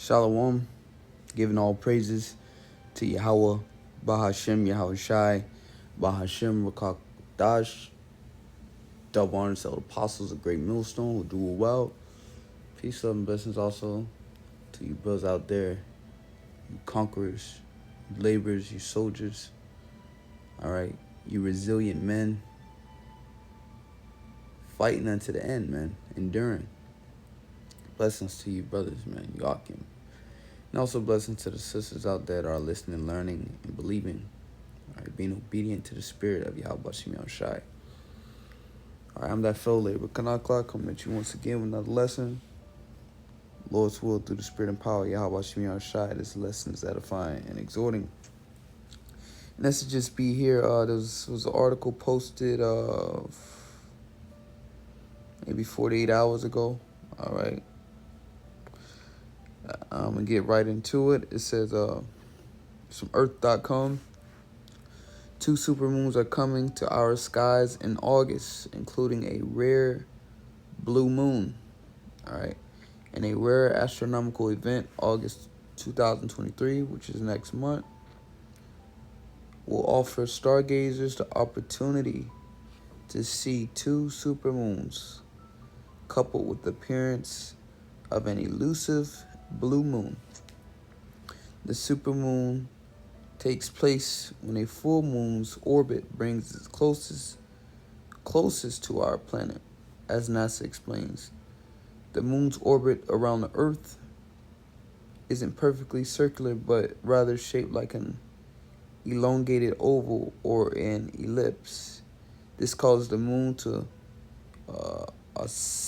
Shalom, giving all praises to Yahweh, Bahashem, Yahweh Shai, Bahashem, Rakak double honors to the apostles, a great millstone who do it well. Peace, love, and blessings also to you brothers out there, you conquerors, you laborers, you soldiers, all right, you resilient men, fighting unto the end, man, enduring. Blessings to you brothers, man, Yakim. And also blessings to the sisters out there that are listening, learning, and believing. All right, being obedient to the spirit of Yahweh Shemi Shai. All right, I'm that fellow labor Kanakla coming at you once again with another lesson. Lord's will through the spirit and power of Yahweh Shemi Shai. This lesson is edifying and exhorting. And that's to just be here. There was an article posted maybe 48 hours ago. All right. I'm going to get right into it. It says from earth.com. 2 supermoons are coming to our skies in August, including a rare blue moon. All right. And a rare astronomical event, August 2023, which is next month, will offer stargazers the opportunity to see 2 supermoons, coupled with the appearance of an elusive blue moon. The supermoon takes place when a full moon's orbit brings it closest to our planet, as NASA explains. The moon's orbit around the Earth isn't perfectly circular, but rather shaped like an elongated oval or an ellipse. This causes the moon to oscillate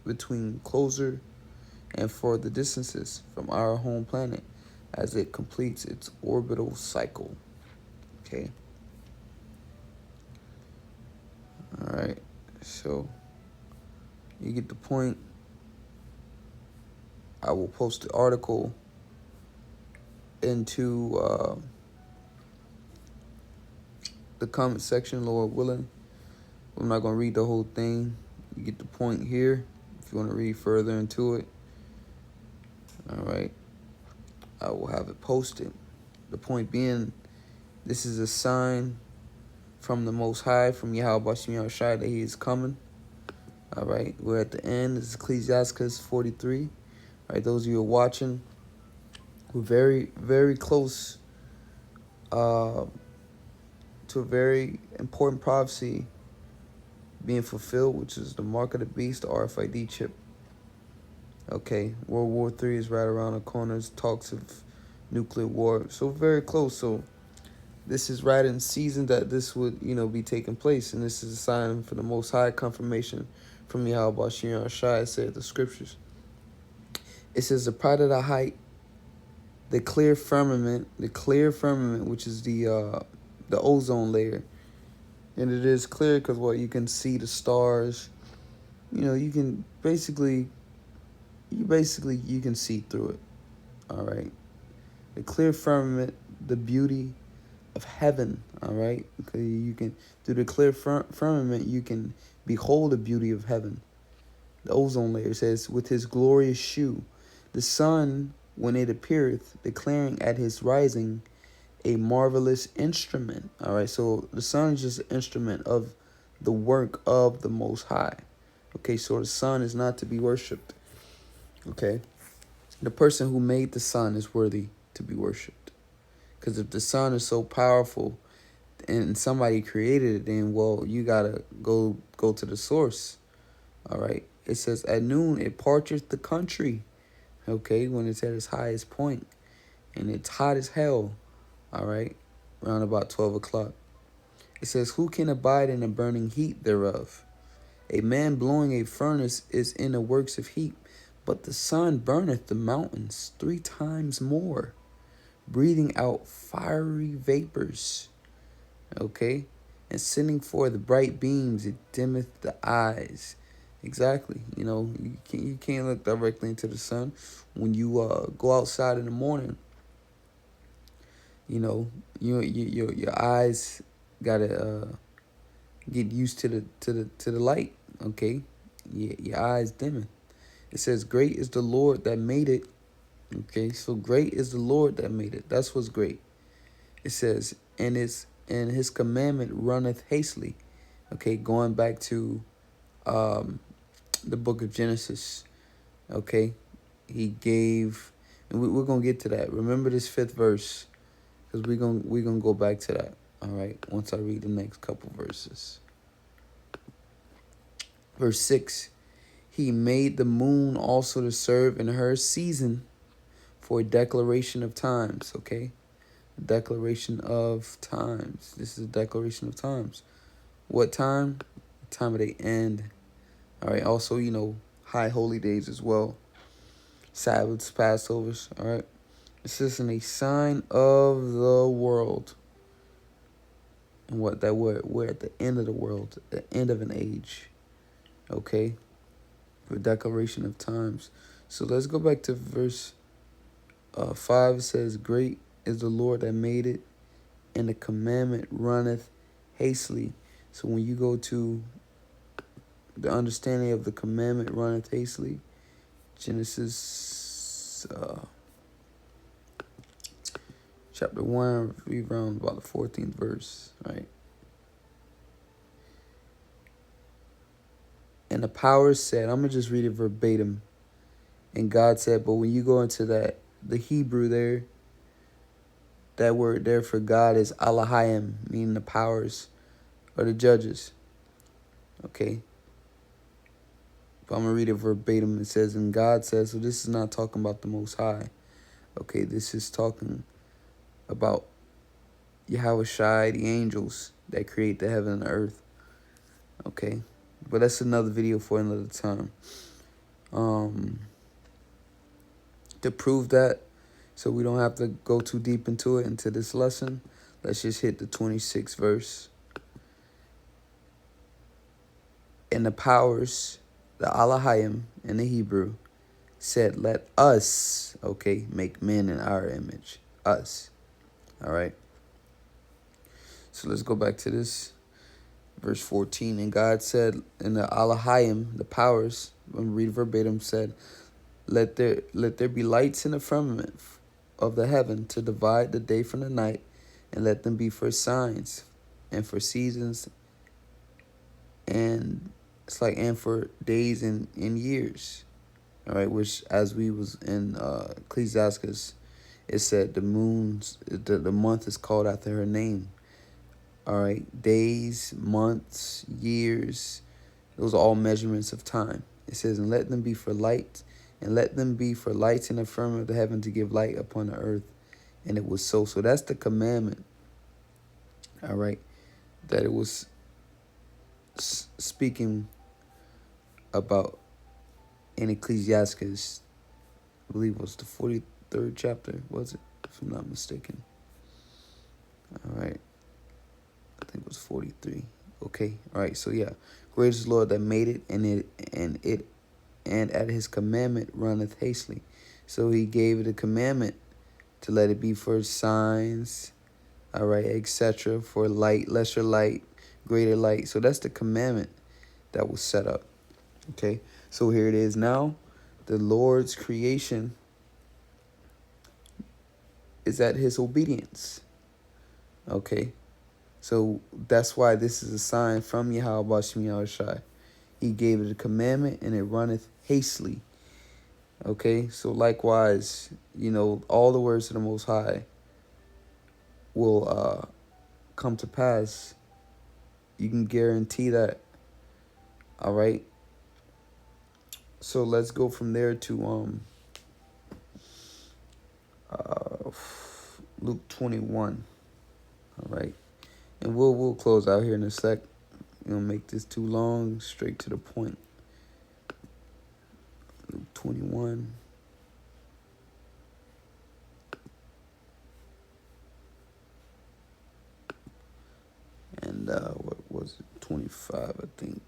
between closer and further distances from our home planet as it completes its orbital cycle. Okay. All right. So you get the point. I will post the article into the comment section, Lord willing. I'm not going to read the whole thing. You get the point here if you want to read further into it. All right. I will have it posted. The point being, this is a sign from the Most High, from Yahweh Bashim Shai, that He is coming. All right. We're at the end. This is Ecclesiastes 43. All right. Those of you who are watching, we're very, very close to a very important prophecy being fulfilled, which is the mark of the beast, the RFID chip. Okay, World War III is right around the corners, talks of nuclear war, so very close. So this is right in season that this would, be taking place, and this is a sign for the Most High confirmation from Yahweh Bashir Shai, said the scriptures. It says the pride of the height, the clear firmament, which is the ozone layer, and it is clear because you can see the stars. You can basically you can see through it. All right. The clear firmament, the beauty of heaven. All right. Because you can, through the clear firmament, you can behold the beauty of heaven. The ozone layer says, with his glorious shew, the sun, when it appeareth, declaring at his rising a marvelous instrument. All right. So the sun is just an instrument of the work of the Most High. Okay. So the sun is not to be worshipped. Okay. The person who made the sun is worthy to be worshipped. Because if the sun is so powerful and somebody created it, then, you got to go to the source. All right. It says, at noon, it parcheth the country. Okay. When it's at its highest point. And it's hot as hell. All right. Around about 12 o'clock. It says, who can abide in the burning heat thereof? A man blowing a furnace is in the works of heat. But the sun burneth the mountains 3 times more, breathing out fiery vapors. Okay? And sending forth the bright beams, it dimmeth the eyes. Exactly. You can't look directly into the sun. When you go outside in the morning, your eyes gotta get used to the light. Okay? Your eyes dimming. It says, great is the Lord that made it. Okay, so great is the Lord that made it. That's what's great. It says, and his commandment runneth hastily. Okay, going back to the book of Genesis. Okay, he gave, and we're gonna get to that. Remember this 5th verse, because we're gonna go back to that. All right, once I read the next couple verses. Verse 6, he made the moon also to serve in her season for a declaration of times. Okay, declaration of times. This is a declaration of times. What time? The time of the end. All right, also, high holy days as well. Sabbaths, Passovers. All right, this is a sign of the world. And what that we're at the end of the world, the end of an age. Okay, for declaration of times. So let's go back to verse 5. It says, great is the Lord that made it, and the commandment runneth hastily. So when you go to the understanding of the commandment runneth hastily, Genesis chapter 1, read around about the 14th verse, right? And the powers said, I'm going to just read it verbatim. And God said, but when you go into that, the Hebrew there, that word there for God is Alahayim, meaning the powers or the judges. Okay. But I'm going to read it verbatim. It says, and God says, so this is not talking about the Most High. Okay, this is talking about Yahweh Shai, the angels that create the heaven and the earth. Okay, but that's another video for another time. To prove that, so we don't have to go too deep into it, into this lesson, let's just hit the 26th verse. And the powers, the Alahayim in the Hebrew, said, let us, okay, make men in our image. Us. All right. So let's go back to this. Verse 14. And God said, and the Alahayim, the powers, I'm going to read verbatim, said, let there be lights in the firmament of the heaven to divide the day from the night, and let them be for signs and for seasons, and and for days and years. All right, which as we was in Ecclesiastes, it said the month is called after her name. All right, days, months, years, those are all measurements of time. It says, and let them be for light, and let them be for lights in the firmament of the heaven to give light upon the earth. And it was so. So that's the commandment. All right, that it was speaking about in Ecclesiastes. I believe it was the 43rd chapter, was it? If I'm not mistaken. All right. I think it was 43. Okay. All right. So yeah, great is the Lord that made it, and at his commandment runneth hastily. So he gave it a commandment to let it be for signs, all right, etc., for light, lesser light, greater light. So that's the commandment that was set up. Okay. So here it is now. The Lord's creation is at his obedience. Okay. So that's why this is a sign from Yahweh Bashem Yahweh Shai. He gave it a commandment, and it runneth hastily. Okay, so likewise, all the words of the Most High will come to pass. You can guarantee that. All right. So let's go from there to Luke 21. All right, and we'll close out here in a sec. Make this too long. Straight to the point. Luke 21. And what was it? 25, I think.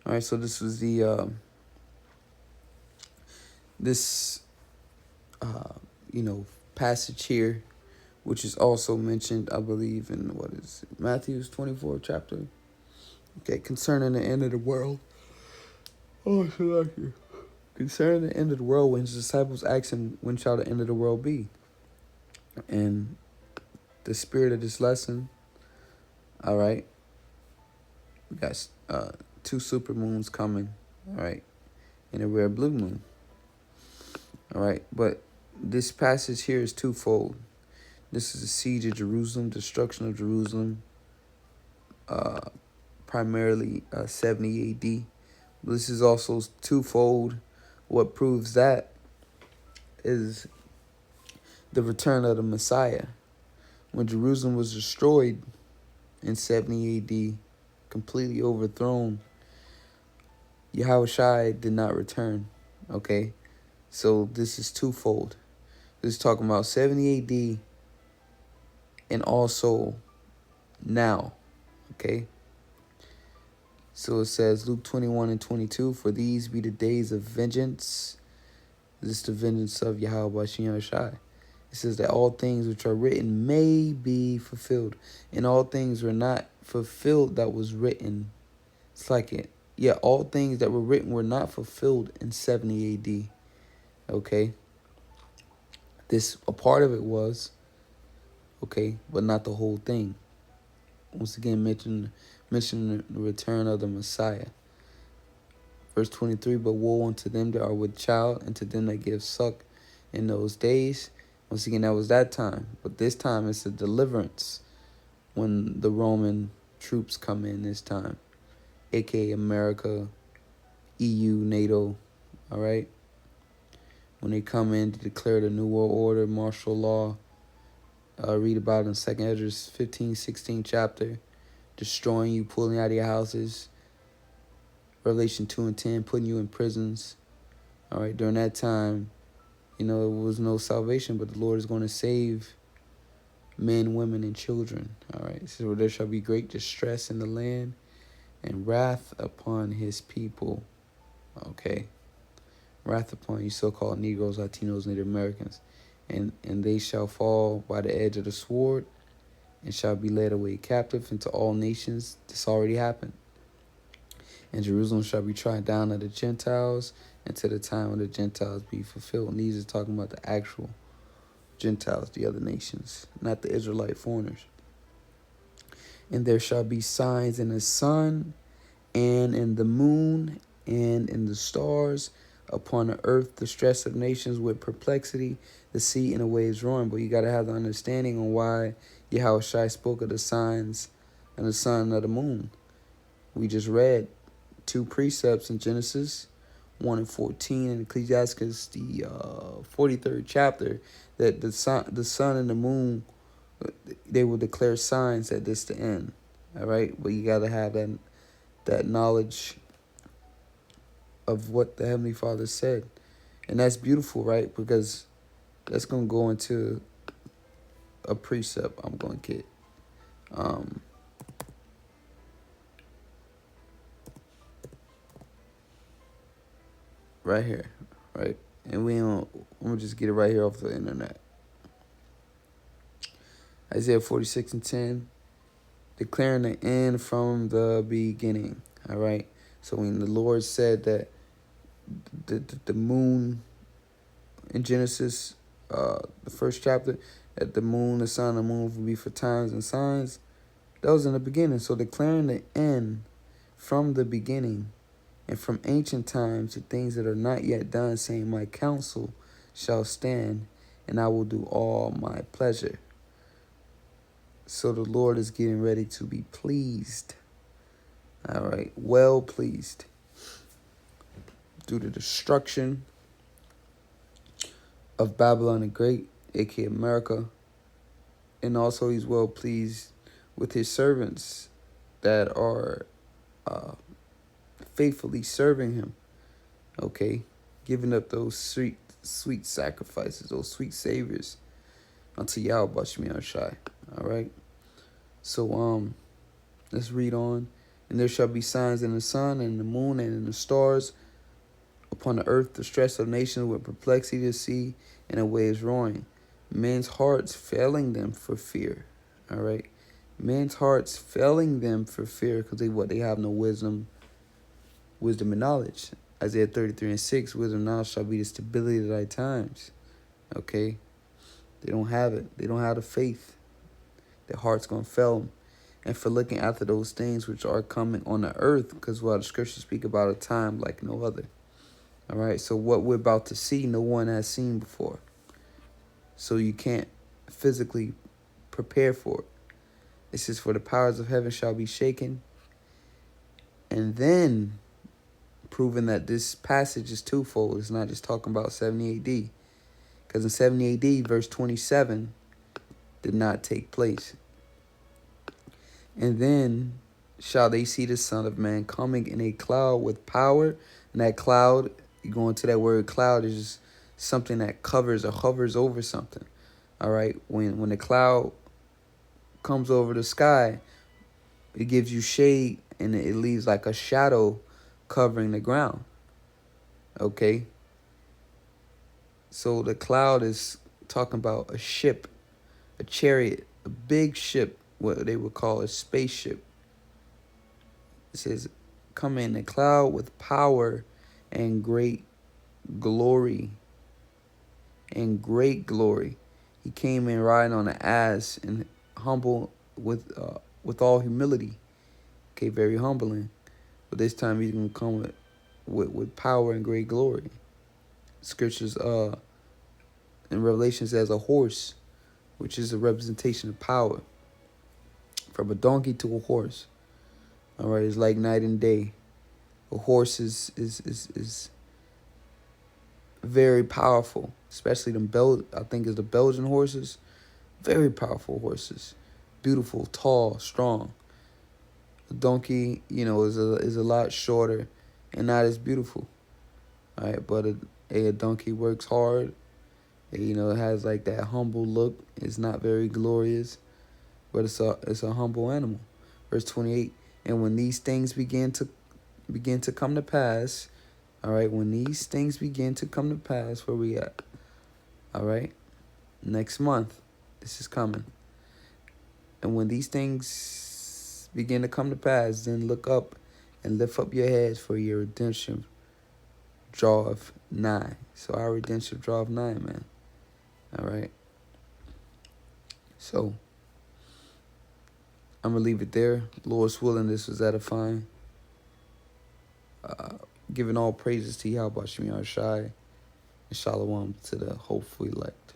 All right, so this was the passage here which is also mentioned, I believe, in what is it, Matthew's 24th chapter. Okay, concerning the end of the world. Oh, so like it. Concerning the end of the world, when his disciples asked him, when shall the end of the world be? And the spirit of this lesson, all right, we got 2 super moons coming, all right, and a rare blue moon, all right. But this passage here is twofold. This is the siege of Jerusalem, destruction of Jerusalem, primarily 70 AD. This is also twofold. What proves that is the return of the Messiah. When Jerusalem was destroyed in 70 AD, completely overthrown, Yahushua did not return. Okay? So this is twofold. This is talking about 70 AD and also now. Okay? So it says, Luke 21 and 22, for these be the days of vengeance. This is the vengeance of Yahweh Shai. It says that all things which are written may be fulfilled. And all things were not fulfilled that was written. It's like it. Yeah, all things that were written were not fulfilled in 70 AD. Okay? A part of it was, okay, but not the whole thing. Once again, mention the return of the Messiah. Verse 23, but woe unto them that are with child, and to them that give suck in those days. Once again, that was that time. But this time it's a deliverance when the Roman troops come in this time. A.k.a. America, EU, NATO, all right? When they come in to declare the New World Order, martial law, read about it in 2 Esdras 15, 16 chapter, destroying you, pulling out of your houses. Revelation 2 and 10, putting you in prisons. All right, during that time, there was no salvation, but the Lord is going to save men, women, and children. All right, so there shall be great distress in the land and wrath upon his people. Okay, wrath upon you so-called Negroes, Latinos, Native Americans. And they shall fall by the edge of the sword and shall be led away captive into all nations. This already happened. And Jerusalem shall be trodden down of the Gentiles until the time of the Gentiles be fulfilled. And these are talking about the actual Gentiles, the other nations, not the Israelite foreigners. And there shall be signs in the sun and in the moon and in the stars, upon the earth the stress of nations with perplexity, the sea and the waves roaring. But you got to have the understanding on why Yahushua spoke of the signs and the sun and of the moon. We just read 2 precepts in Genesis 1 and 14, and Ecclesiastes the 43rd chapter, that the sun and the moon, they will declare signs that this the end. All right, but you got to have that knowledge of what the Heavenly Father said, and that's beautiful, right? Because that's gonna go into a precept I'm gonna get. Right here, right? And I'm gonna just get it right here off the internet. Isaiah 46 and 10, declaring the end from the beginning. All right. So when the Lord said that the moon in Genesis, the first chapter, that the moon, the sun, and the moon will be for times and signs, that was in the beginning. So declaring the end from the beginning, and from ancient times to things that are not yet done, saying, my counsel shall stand, and I will do all my pleasure. So the Lord is getting ready to be pleased. All right, well pleased. Through the destruction of Babylon the Great, a.k.a. America. And also he's well pleased with his servants that are faithfully serving him. Okay, giving up those sweet sacrifices, those sweet saviors unto Yahweh Shai Shai. All right. So let's read on. And there shall be signs in the sun and the moon and in the stars, upon the earth the stress of nations with perplexity, the sea and the waves roaring. Men's hearts failing them for fear. All right. Men's hearts failing them for fear because they have no wisdom and knowledge. Isaiah 33:6, wisdom and knowledge shall be the stability of thy times. Okay? They don't have it. They don't have the faith. Their heart's going to fail them. And for looking after those things which are coming on the earth, because while the scriptures speak about a time like no other. All right? So what we're about to see, no one has seen before. So you can't physically prepare for it. It says, for the powers of heaven shall be shaken. And then, proving that this passage is twofold. It's not just talking about 70 AD. Because in 70 AD, verse 27 did not take place. And then shall they see the Son of Man coming in a cloud with power. And that cloud, you go into that word cloud, is just something that covers or hovers over something. All right? When the cloud comes over the sky, it gives you shade and it leaves like a shadow covering the ground. Okay? So the cloud is talking about a ship, a chariot, a big ship, what they would call a spaceship. It says, come in a cloud with power and great glory. And great glory. He came in riding on an ass and humble with all humility. Okay, very humbling. But this time he's gonna come with power and great glory. Scriptures in Revelation says a horse, which is a representation of power. From a donkey to a horse. All right, it's like night and day. A horse is very powerful, especially I think it's the Belgian horses. Very powerful horses, beautiful, tall, strong. A donkey, is a lot shorter and not as beautiful. All right, but a donkey works hard. It has like that humble look. It's not very glorious, but it's a humble animal. Verse 28. And when these things begin to come to pass, all right, when these things begin to come to pass, where we at? All right, next month, this is coming. And when these things begin to come to pass, then look up and lift up your heads, for your redemption draweth nigh. So our redemption draweth nigh, man. All right. So I'm going to leave it there. Lord's willing, this was edifying. Giving all praises to Yahweh Shai and Shalom to the hopeful elect.